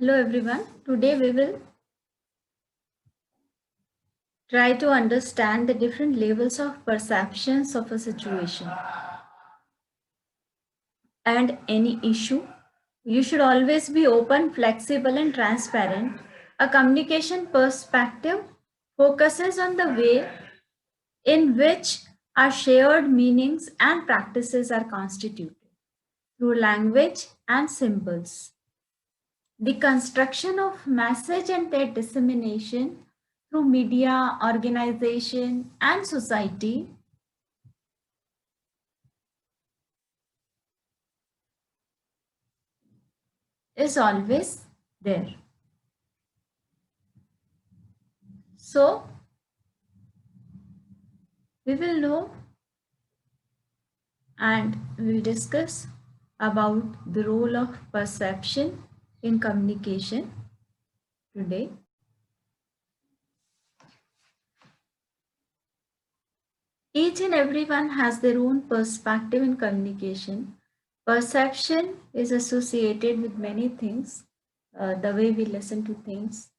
Hello everyone. Today we will try to understand the different levels of perceptions of a situation and any issue. You should always be open, flexible, and transparent. A communication perspective focuses on the way in which our shared meanings and practices are constituted through language and symbols. The construction of message and their dissemination through media, organization, and society is always there. So, we will know and we will discuss about the role of perception in communication today. Each and everyone has their own perspective in communication. Perception is associated with many things, the way we listen to things,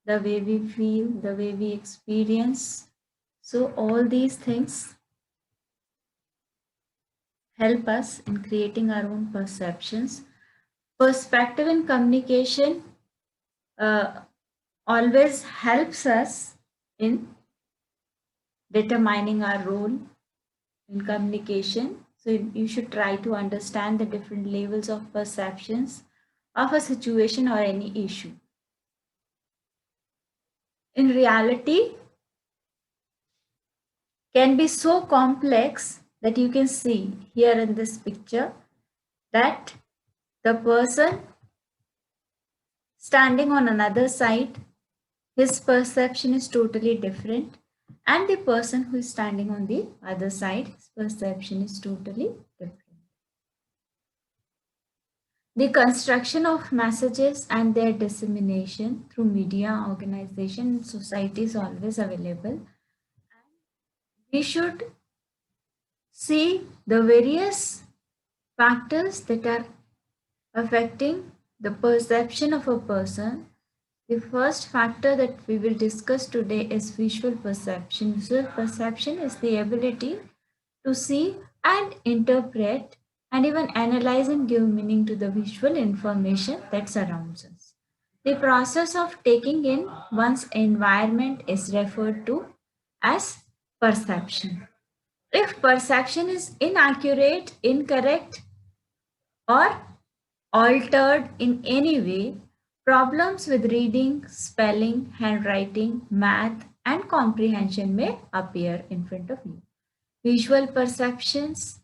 the way we feel, the way we experience. So, all these things help us in creating our own perceptions. Perspective in communication uh, always helps us in determining our role in communication. So you should try to understand the different levels of perceptions of a situation or any issue. In reality, can be so complex that you can see here in this picture that the person standing on another side, his perception is totally different, and the person who is standing on the other side, his perception is totally different. The construction of messages and their dissemination through media, organization, and society is always available. We should see the various factors that are affecting the perception of a person. The first factor that we will discuss today is visual perception. Visual perception is the ability to see and interpret and even analyze and give meaning to the visual information that surrounds us. The process of taking in one's environment is referred to as perception. If perception is inaccurate, incorrect, or altered in any way, problems with reading, spelling, handwriting, math, and comprehension may appear in front of you. Visual perceptions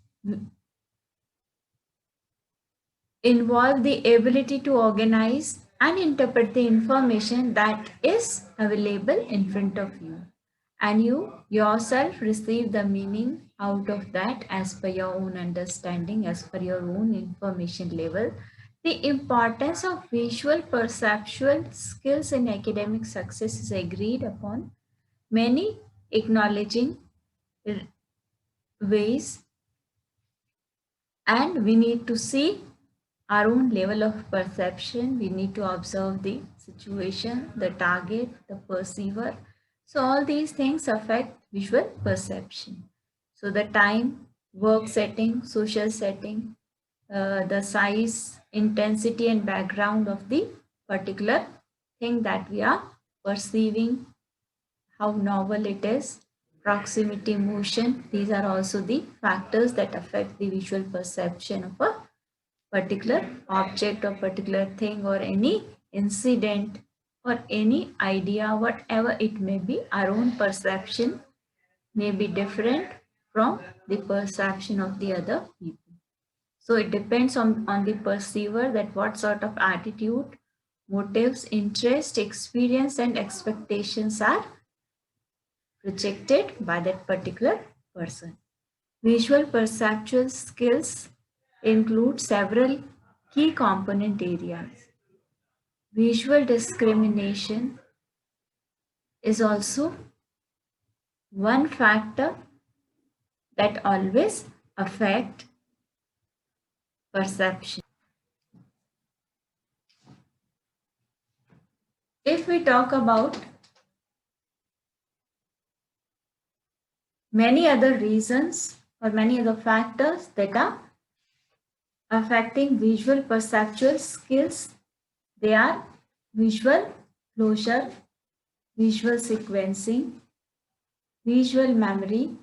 involve the ability to organize and interpret the information that is available in front of you, and you yourself receive the meaning out of that as per your own understanding, as per your own information level. The importance of visual perceptual skills in academic success is agreed upon, many acknowledging ways, and we need to see our own level of perception. We need to observe the situation, the target, the perceiver. So all these things affect visual perception. So the time, work setting, social setting, the size, intensity, and background of the particular thing that we are perceiving, how novel it is, proximity, motion. These are also the factors that affect the visual perception of a particular object or particular thing or any incident or any idea, whatever it may be. Our own perception may be different from the perception of the other people. So it depends on the perceiver that what sort of attitude, motives, interest, experience, and expectations are projected by that particular person. Visual perceptual skills include several key component areas. Visual discrimination is also one factor that always affect perception. If we talk about many other reasons or many other factors that are affecting visual perceptual skills, they are visual closure, visual sequencing, visual memory,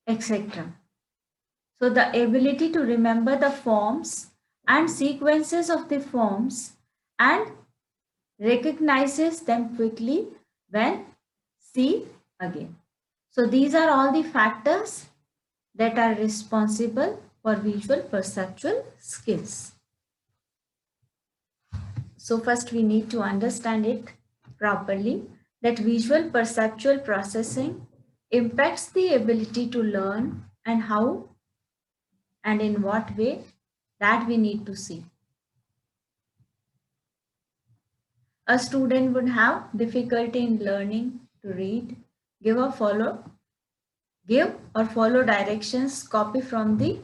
etc. So the ability to remember the forms and sequences of the forms and recognizes them quickly when see again. So these are all the factors that are responsible for visual perceptual skills. So first we need to understand it properly that visual perceptual processing impacts the ability to learn and how and in what way that we need to see. A student would have difficulty in learning to read, give or follow, give or follow directions, copy from the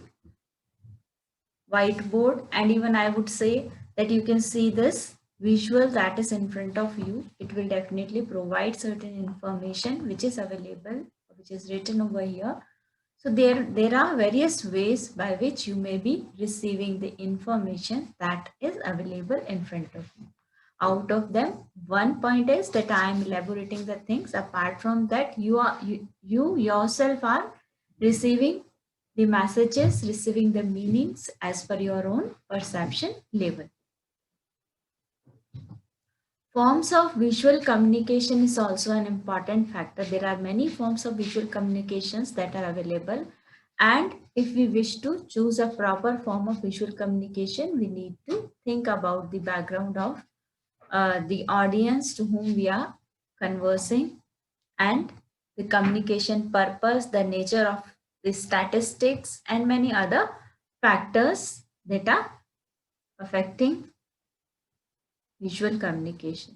whiteboard, and even I would say that you can see this visual that is in front of you. It will definitely provide certain information which is available, which is written over here. So there are various ways by which you may be receiving the information that is available in front of you. Out of them, one point is that I am elaborating the things. Apart from that, you yourself are receiving the messages, receiving the meanings as per your own perception level. Forms of visual communication is also an important factor. There are many forms of visual communications that are available. And if we wish to choose a proper form of visual communication, we need to think about the background of the audience to whom we are conversing and the communication purpose, the nature of the statistics, and many other factors that are affecting visual communication.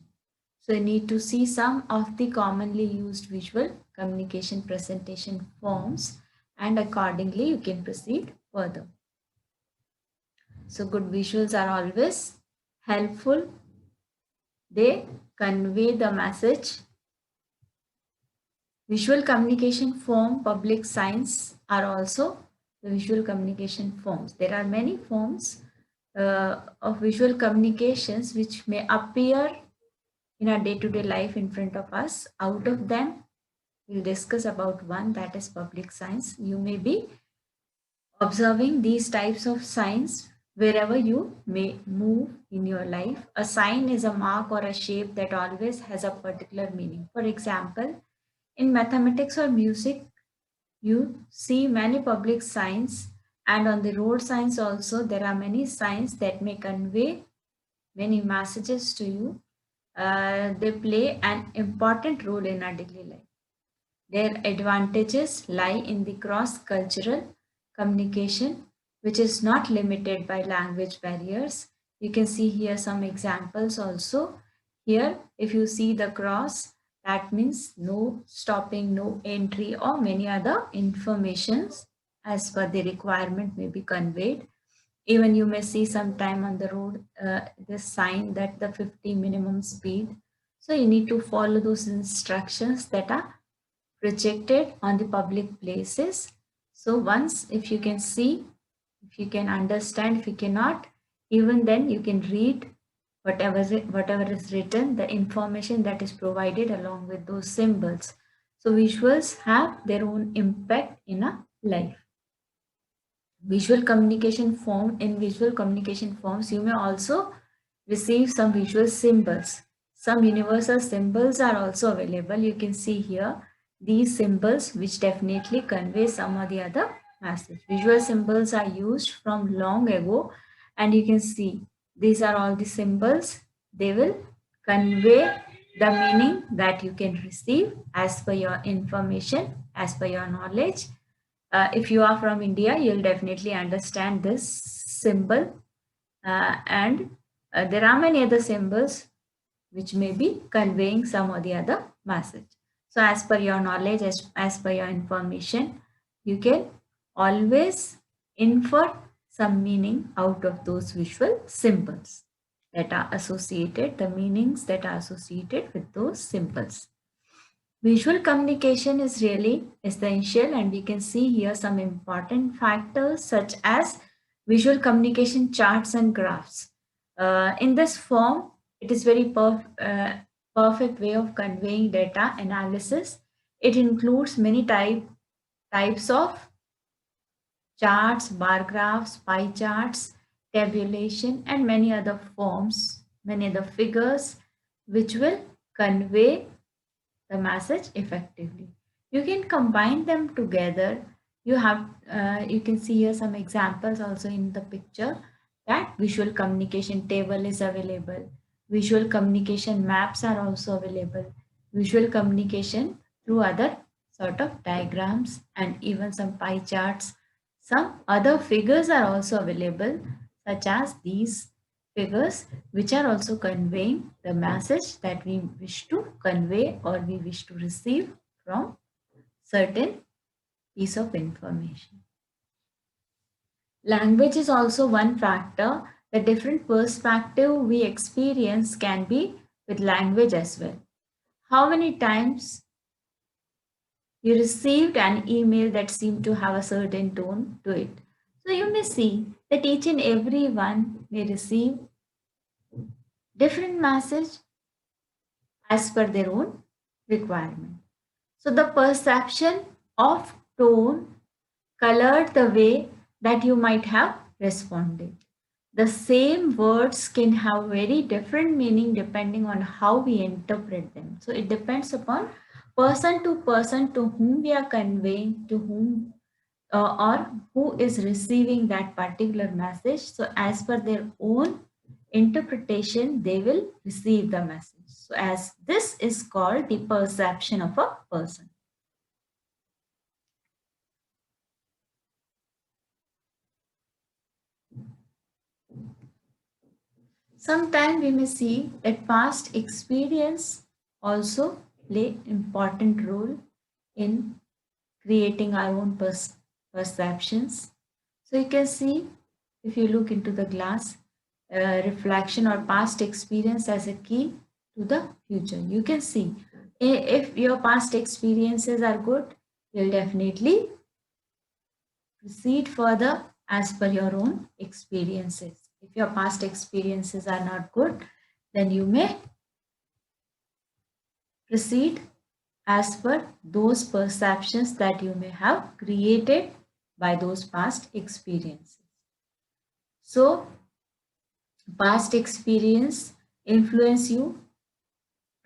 So you need to see some of the commonly used visual communication presentation forms, and accordingly you can proceed further. So good visuals are always helpful. They convey the message. Visual communication form, public signs are also the visual communication forms. There are many forms of visual communications which may appear in our day-to-day life in front of us. Out of them, we'll discuss about one, that is public signs. You may be observing these types of signs wherever you may move in your life. A sign is a mark or a shape that always has a particular meaning. For example, in mathematics or music, you see many public signs, and on the road signs also there are many signs that may convey many messages to you. They play an important role in our daily life. Their advantages lie in the cross-cultural communication, which is not limited by language barriers. You can see here some examples also. Here, if you see the cross, that means no stopping, no entry, or many other informations as per the requirement may be conveyed. Even you may see sometime on the road this sign that the 50 minimum speed. So you need to follow those instructions that are projected on the public places. So once if you can see, if you can understand, if you cannot, even then you can read whatever is written, the information that is provided along with those symbols. So visuals have their own impact in a life. Visual communication form, in visual communication forms, you may also receive some visual symbols. Some universal symbols are also available. You can see here these symbols which definitely convey some or the other message. Visual symbols are used from long ago, and you can see these are all the symbols. They will convey the meaning that you can receive as per your information, as per your knowledge. If you are from India, you'll definitely understand this symbol. And there are many other symbols which may be conveying some or the other message. So as per your knowledge, as per your information, you can always infer some meaning out of those visual symbols. that are associated, the meanings that are associated with those symbols. Visual communication is really essential, and we can see here some important factors such as visual communication charts and graphs. In this form, it is very perfect way of conveying data analysis. It includes many types of charts, bar graphs, pie charts, tabulation, and many other forms, many other figures, which will convey the message effectively. You can combine them together. You can see here some examples also in the picture, that visual communication table is available. Visual communication maps are also available. Visual communication through other sort of diagrams and even some pie charts. Some other figures are also available, such as these figures, which are also conveying the message that we wish to convey or we wish to receive from certain piece of information. Language is also one factor. The different perspective we experience can be with language as well. How many times you received an email that seemed to have a certain tone to it? So you may see that each and every one may receive different message as per their own requirement. So the perception of tone colored the way that you might have responded. The same words can have very different meaning depending on how we interpret them. So it depends upon person to whom we are conveying, to whom or who is receiving that particular message. So as per their own interpretation, they will receive the message. So as this is called the perception of a person. Sometimes we may see that past experience also play important role in creating our own perceptions. So you can see, if you look into the glass, reflection or past experience as a key to the future. You can see if your past experiences are good, you'll definitely proceed further as per your own experiences. If your past experiences are not good, then you may proceed as per those perceptions that you may have created by those past experiences. So, past experience influence you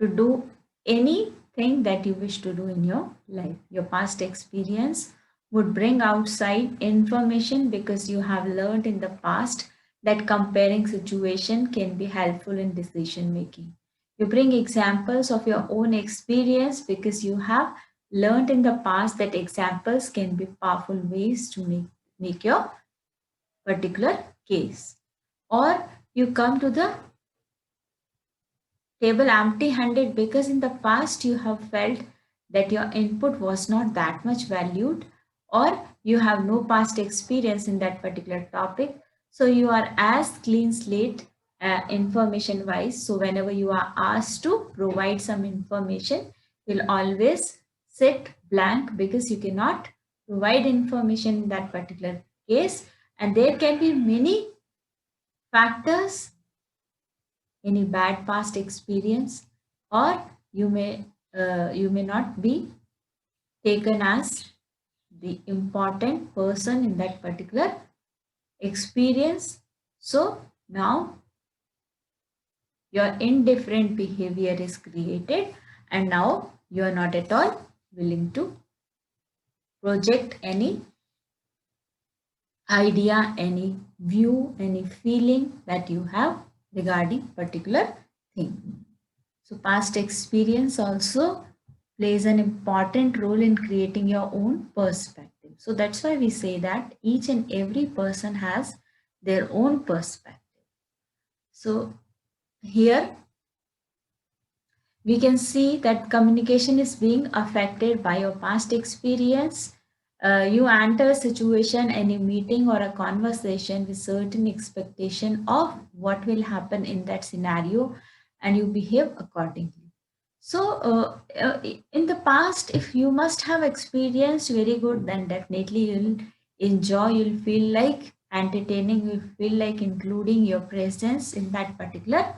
to do anything that you wish to do in your life. Your past experience would bring outside information because you have learned in the past that comparing situation can be helpful in decision making. You bring examples of your own experience because you have learned in the past that examples can be powerful ways to make your particular case. Or you come to the table empty handed because in the past you have felt that your input was not that much valued, or you have no past experience in that particular topic, so you are as clean slate information wise. So whenever you are asked to provide some information, you'll always sit blank because you cannot provide information in that particular case, and there can be many factors, any bad past experience, or you may not be taken as the important person in that particular experience. So now your indifferent behavior is created, and now you are not at all willing to project any idea, any view, any feeling that you have regarding particular thing. So past experience also plays an important role in creating your own perspective. So that's why we say that each and every person has their own perspective. So here we can see that communication is being affected by your past experience. You enter a situation, any meeting or a conversation with certain expectation of what will happen in that scenario, and you behave accordingly. So, in the past, if you must have experienced very good, then definitely you'll enjoy, you'll feel like entertaining, you'll feel like including your presence in that particular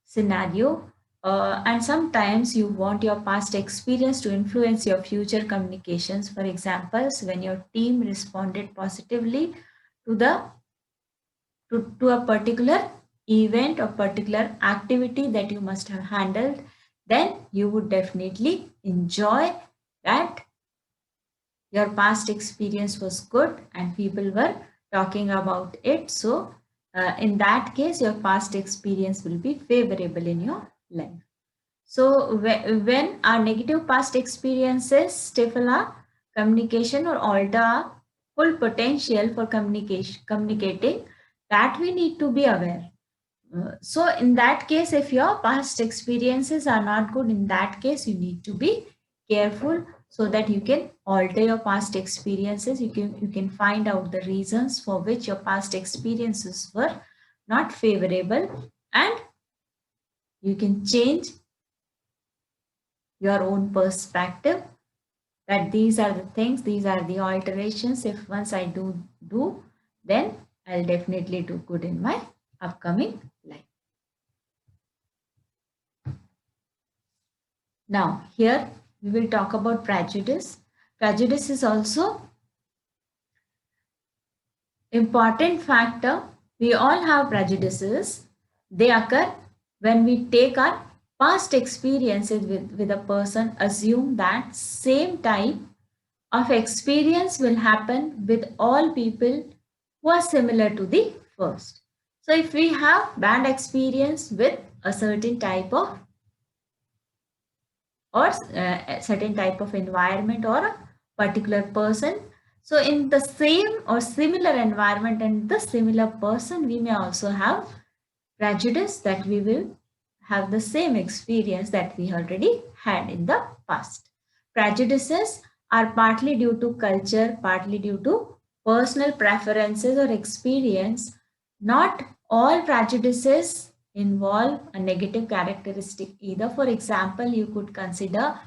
scenario. And sometimes you want your past experience to influence your future communications. For example, when your team responded positively to the to a particular event or particular activity that you must have handled, then you would definitely enjoy that your past experience was good and people were talking about it. So, in that case, your past experience will be favorable in your life. So, when our negative past experiences stifle our communication or alter our full potential for communicating, that we need to be aware. So, in that case, if your past experiences are not good, in that case, you need to be careful so that you can alter your past experiences. You can find out the reasons for which your past experiences were not favorable, and you can change your own perspective, that these are the things, these are the alterations. If once I do, then I'll definitely do good in my upcoming life. Now, here we will talk about prejudice. Prejudice is also important factor. We all have prejudices. They occur when we take our past experiences with a person, assume that same type of experience will happen with all people who are similar to the first. So if we have bad experience with a certain type of or a certain type of environment or a particular person, so in the same or similar environment and the similar person, we may also have prejudice that we will have the same experience that we already had in the past. Prejudices are partly due to culture, partly due to personal preferences or experience. Not all prejudices involve a negative characteristic either. For example, you could consider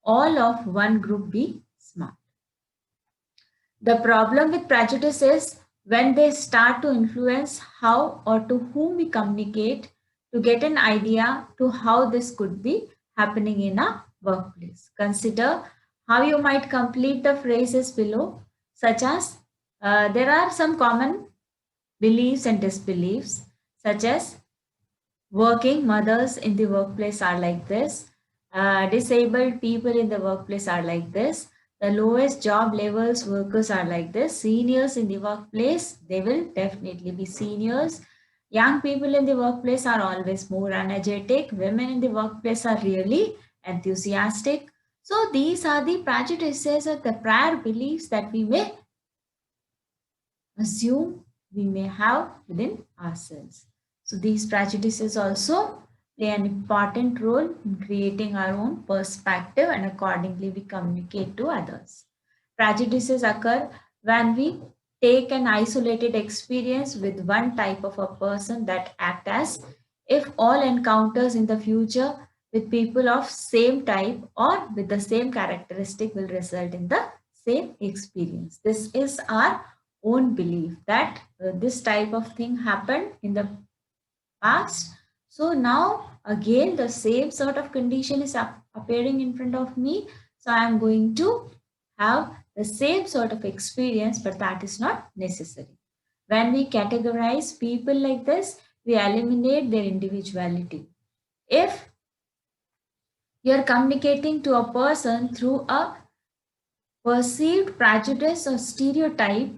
all of one group be smart. The problem with prejudice is when they start to influence how or to whom we communicate, to get an idea to how this could be happening in a workplace. Consider how you might complete the phrases below, such as there are some common beliefs and disbeliefs, such as working mothers in the workplace are like this, disabled people in the workplace are like this, the lowest job levels workers are like this, seniors in the workplace, they will definitely be seniors. Young people in the workplace are always more energetic, women in the workplace are really enthusiastic. So these are the prejudices or the prior beliefs that we may assume we may have within ourselves. So these prejudices also play an important role in creating our own perspective, and accordingly we communicate to others. Prejudices occur when we take an isolated experience with one type of a person that act as if all encounters in the future with people of same type or with the same characteristic will result in the same experience. This is our own belief that this type of thing happened in the past. So now again the same sort of condition is appearing in front of me. So I am going to have the same sort of experience, but that is not necessary. When we categorize people like this, we eliminate their individuality. If you are communicating to a person through a perceived prejudice or stereotype,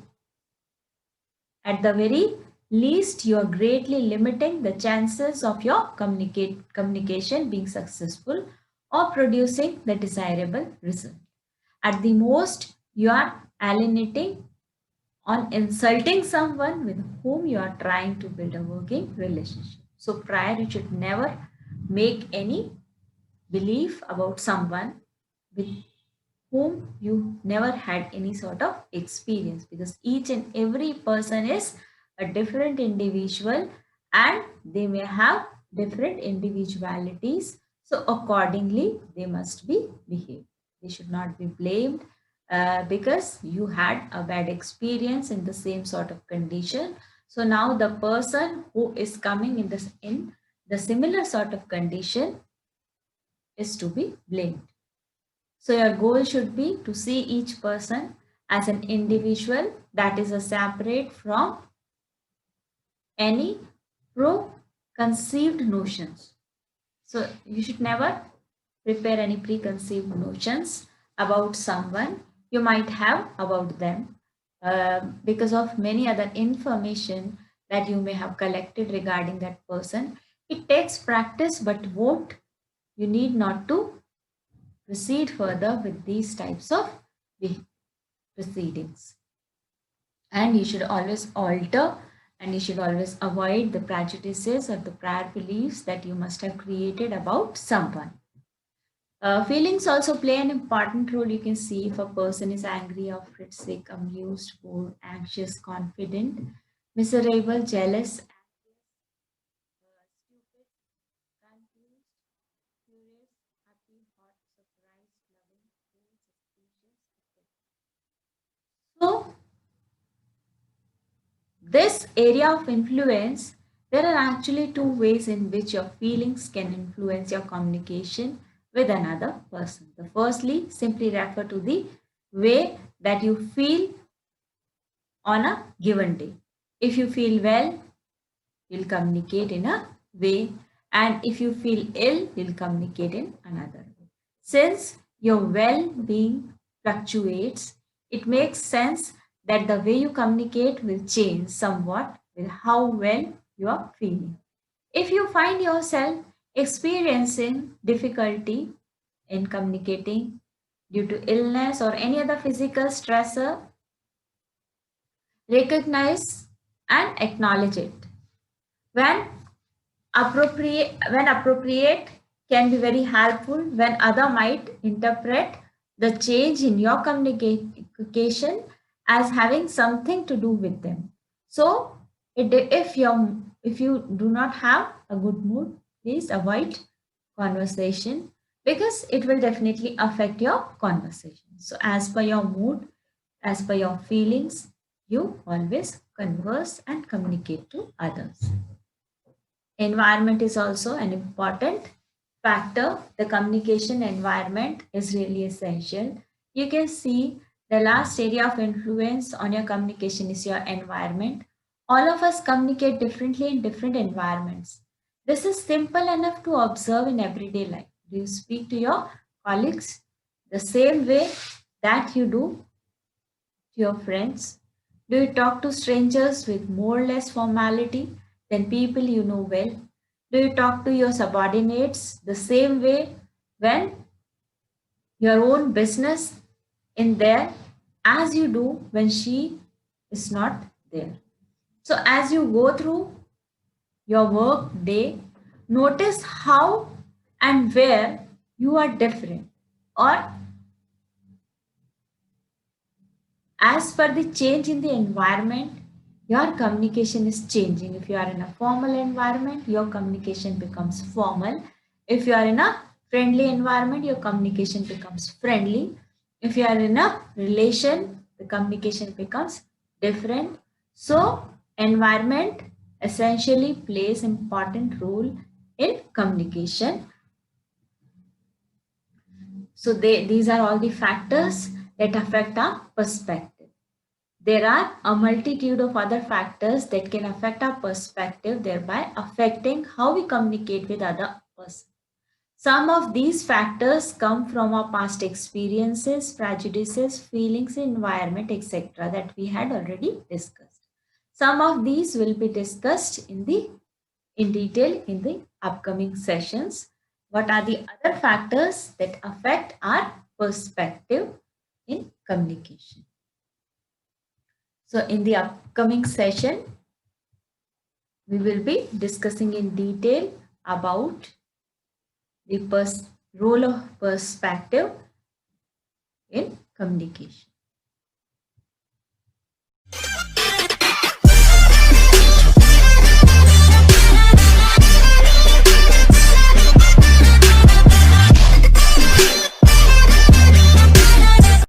at the very least, you are greatly limiting the chances of your communication being successful or producing the desirable result. At the most, you are alienating on insulting someone with whom you are trying to build a working relationship. So, prior, you should never make any belief about someone with whom you never had any sort of experience, because each and every person is a different individual and they may have different individualities. So accordingly, they must be behaved. They should not be blamed because you had a bad experience in the same sort of condition. So now the person who is coming in the similar sort of condition is to be blamed. So your goal should be to see each person as an individual that is a separate from any preconceived notions. So you should never prepare any preconceived notions about someone you might have about them because of many other information that you may have collected regarding that person. It takes practice, but won't you need not to proceed further with these types of proceedings. And you should always alter and you should always avoid the prejudices or the prior beliefs that you must have created about someone. Feelings also play an important role. You can see if a person is angry, afraid, sick, amused, bored, anxious, confident, miserable, jealous, stupid, confused, curious, happy, hot, surprised, loving, cool, suspicious, etc. So, this area of influence, there are actually two ways in which your feelings can influence your communication with another person. The firstly, simply refer to the way that you feel on a given day. If you feel well, you'll communicate in a way, and if you feel ill, you'll communicate in another way. Since your well-being fluctuates, it makes sense that the way you communicate will change somewhat with how well you are feeling. If you find yourself experiencing difficulty in communicating due to illness or any other physical stressor, recognize and acknowledge it. When when appropriate can be very helpful when other might interpret the change in your communication as having something to do with them. So if you do not have a good mood, please avoid conversation because it will definitely affect your conversation. So as per your mood, as per your feelings, you always converse and communicate to others. Environment is also an important factor. The communication environment is really essential. You can see the last area of influence on your communication is your environment. All of us communicate differently in different environments. This is simple enough to observe in everyday life. Do you speak to your colleagues the same way that you do to your friends? Do you talk to strangers with more or less formality than people you know well? Do you talk to your subordinates the same way when your own business in there as you do when she is not there? So as you go through your work day, notice how and where you are different or as per the change in the environment, your communication is changing. If you are in a formal environment, your communication becomes formal. If you are in a friendly environment, your communication becomes friendly. If you are in a relation, the communication becomes different. So, environment essentially plays important role in communication. So, these are all the factors that affect our perspective. There are a multitude of other factors that can affect our perspective, thereby affecting how we communicate with other persons. Some of these factors come from our past experiences, prejudices, feelings, environment, etc. that we had already discussed. Some of these will be discussed in detail in the upcoming sessions. What are the other factors that affect our perspective in communication? So in the upcoming session, we will be discussing in detail about the role of perspective in communication.